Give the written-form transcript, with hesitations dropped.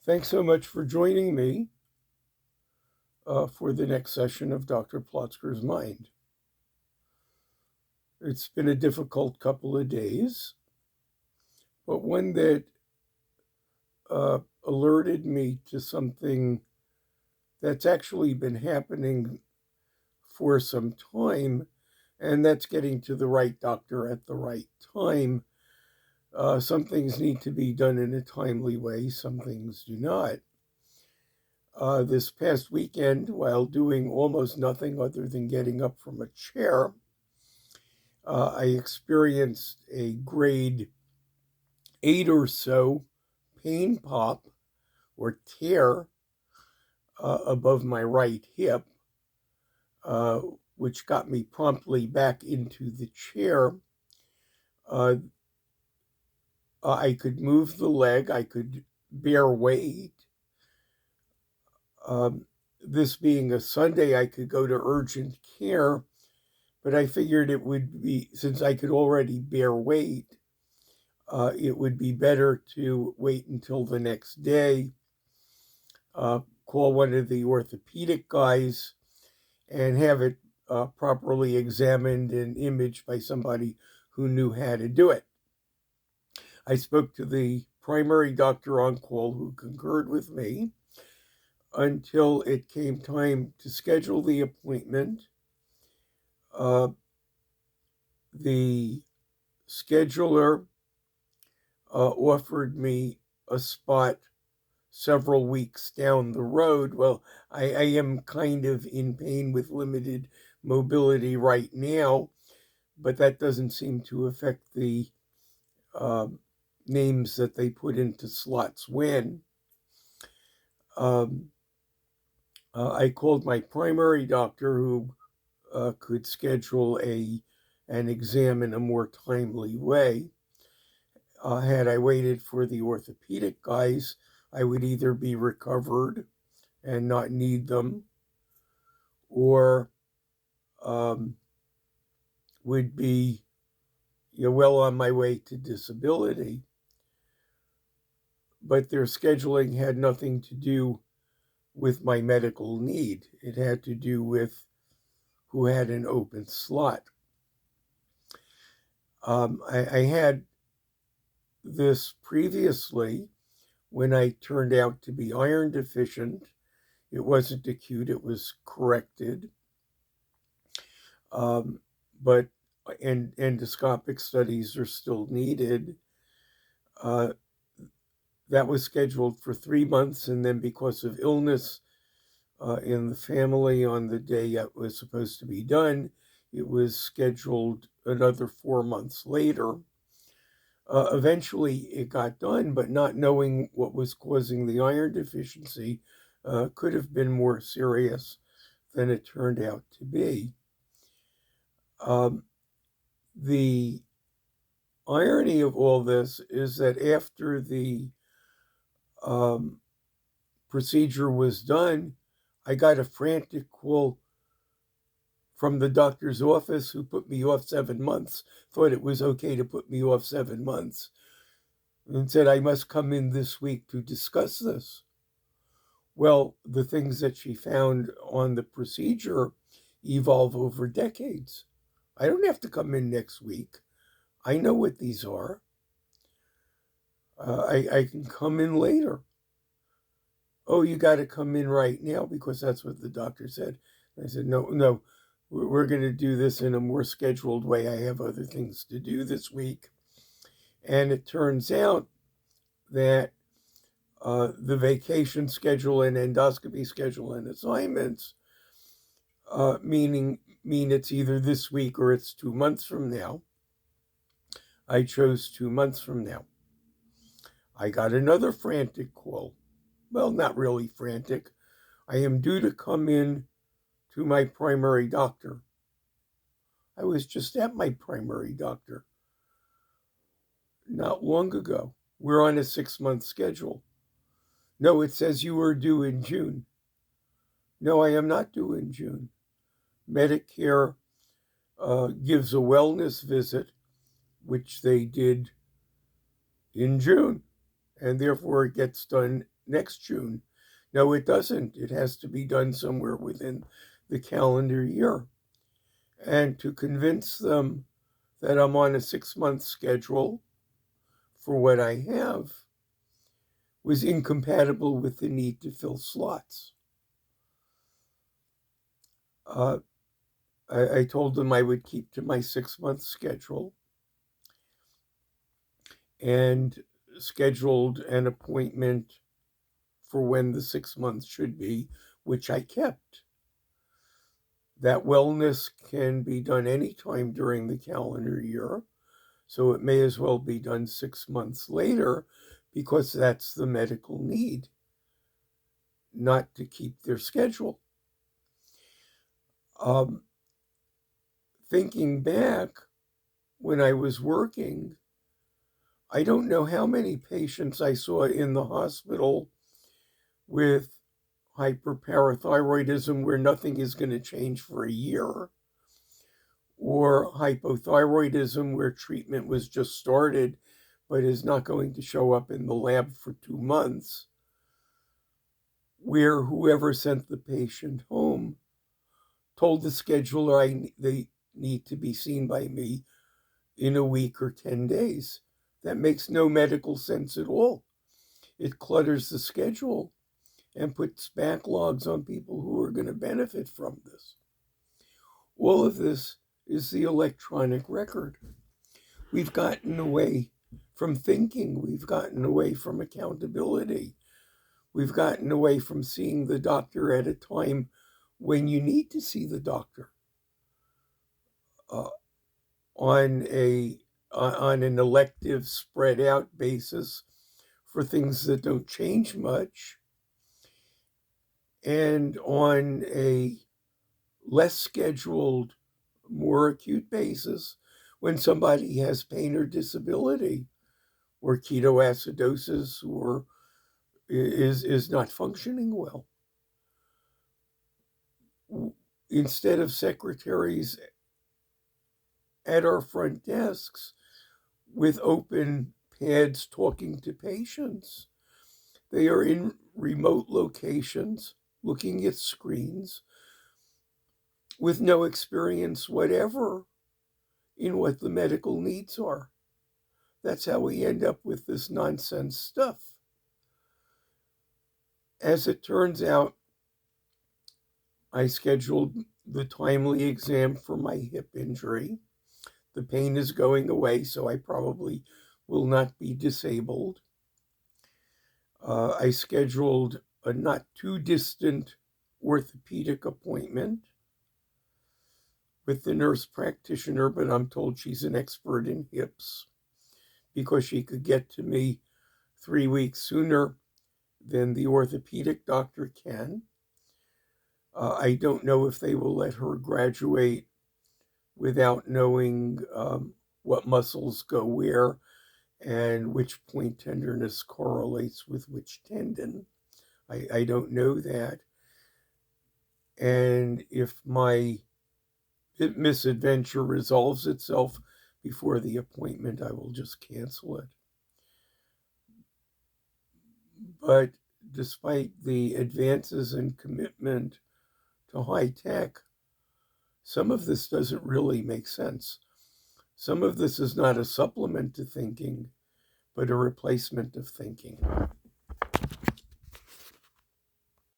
Thanks so much for joining me for the next session of Dr. Plotzker's Mind. It's been a difficult couple of days, but one that alerted me to something that's actually been happening for some time, and that's getting to the right doctor at the right time. Some things need to be done in a timely way, some things do not. This past weekend, while doing almost nothing other than getting up from a chair, I experienced a grade 8 or so pain pop or tear above my right hip, uh, which got me promptly back into the chair. Uh, I could move the leg, I could bear weight. This being a Sunday, I could go to urgent care, but I figured it would be, since I could already bear weight, it would be better to wait until the next day, call one of the orthopedic guys, and have it properly examined and imaged by somebody who knew how to do it. I spoke to the primary doctor on call who concurred with me until it came time to schedule the appointment. The scheduler offered me a spot several weeks down the road. Well, I am kind of in pain with limited mobility right now, but that doesn't seem to affect the names that they put into slots when. I called my primary doctor who could schedule an exam in a more timely way. Had I waited for the orthopedic guys, I would either be recovered and not need them, or would be well on my way to disability. But their scheduling had nothing to do with my medical need. It had to do with who had an open slot. I had this previously when I turned out to be iron deficient. It wasn't acute, it was corrected. But endoscopic studies are still needed. That was scheduled for 3 months, and then because of illness in the family on the day it was supposed to be done, it was scheduled another 4 months later. Eventually it got done, but not knowing what was causing the iron deficiency could have been more serious than it turned out to be. The irony of all this is that after the procedure was done, I got a frantic call from the doctor's office who put me off 7 months, thought it was okay to put me off 7 months, and said I must come in this week to discuss this. Well, the things that she found on the procedure evolve over decades. I don't have to come in next week. I know what these are. I can come in later. Oh, you got to come in right now because that's what the doctor said. I said, no, we're going to do this in a more scheduled way. I have other things to do this week. And it turns out that the vacation schedule and endoscopy schedule and assignments mean it's either this week or it's 2 months from now. I chose 2 months from now. I got another frantic call. Well, not really frantic. I am due to come in to my primary doctor. I was just at my primary doctor not long ago. We're on a 6-month schedule. No, it says you are due in June. No, I am not due in June. Medicare gives a wellness visit, which they did in June, and therefore it gets done next June. No, it doesn't. It has to be done somewhere within the calendar year. And to convince them that I'm on a 6-month schedule for what I have was incompatible with the need to fill slots. I told them I would keep to my 6-month schedule and scheduled an appointment for when the 6 months should be, which I kept. That wellness can be done anytime during the calendar year, so it may as well be done 6 months later because that's the medical need, not to keep their schedule. Thinking back, when I was working, I don't know how many patients I saw in the hospital with hyperparathyroidism where nothing is going to change for a year, or hypothyroidism where treatment was just started but is not going to show up in the lab for 2 months, where whoever sent the patient home told the scheduler they need to be seen by me in a week or 10 days. That makes no medical sense at all. It clutters the schedule and puts backlogs on people who are going to benefit from this. All of this is the electronic record. We've gotten away from thinking. We've gotten away from accountability. We've gotten away from seeing the doctor at a time when you need to see the doctor. On an elective spread out basis for things that don't change much, and on a less scheduled, more acute basis when somebody has pain or disability or ketoacidosis or is not functioning well. Instead of secretaries at our front desks with open pads talking to patients, they are in remote locations looking at screens with no experience whatever in what the medical needs are. That's how we end up with this nonsense stuff. As it turns out, I scheduled the timely exam for my hip injury. The pain is going away, so I probably will not be disabled. I scheduled a not too distant orthopedic appointment with the nurse practitioner, but I'm told she's an expert in hips because she could get to me 3 weeks sooner than the orthopedic doctor can. I don't know if they will let her graduate without knowing what muscles go where and which point tenderness correlates with which tendon. I don't know that. And if my misadventure resolves itself before the appointment, I will just cancel it. But despite the advances in commitment to high tech, some of this doesn't really make sense. Some of this is not a supplement to thinking, but a replacement of thinking.